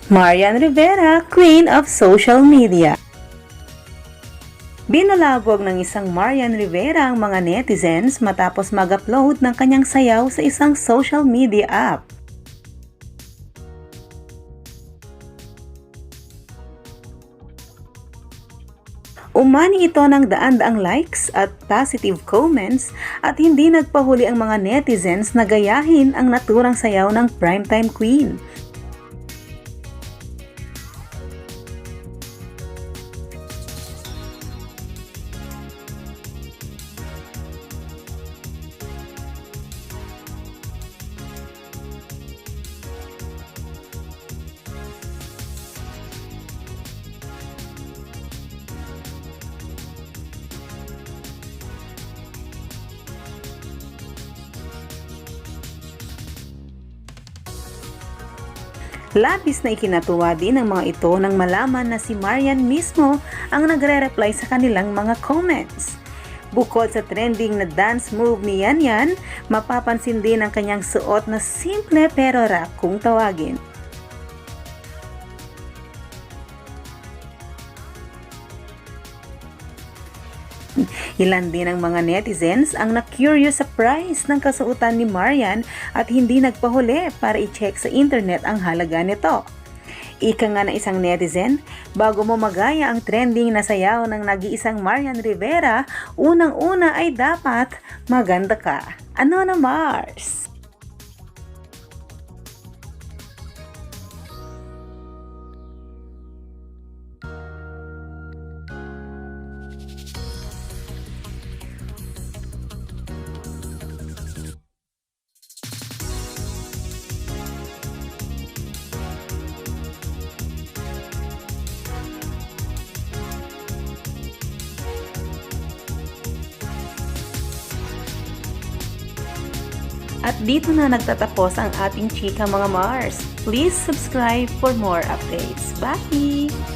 Marian Rivera, Queen of Social Media. Binalabog ng isang Marian Rivera ang mga netizens matapos mag-upload ng kanyang sayaw sa isang social media app. Umani ito ng daan-daang likes at positive comments at hindi nagpahuli ang mga netizens na gayahin ang naturang sayaw ng primetime queen. Labis na ikinatuwa din ng mga ito nang malaman na si Marian mismo ang nagre-reply sa kanilang mga comments. Bukod sa trending na dance move ni Yan Yan, mapapansin din ang kanyang suot na simple pero rap kung tawagin. Ilan din ang mga netizens ang na-curious sa price ng kasuotan ni Marian at hindi nagpahuli para i-check sa internet ang halaga nito. Ika nga ng isang netizen, bago mo magaya ang trending na sayaw ng nag-iisang Marian Rivera, unang-una ay dapat maganda ka. Ano na Mars? At dito na nagtatapos ang ating chika mga Mars. Please subscribe for more updates. Bye!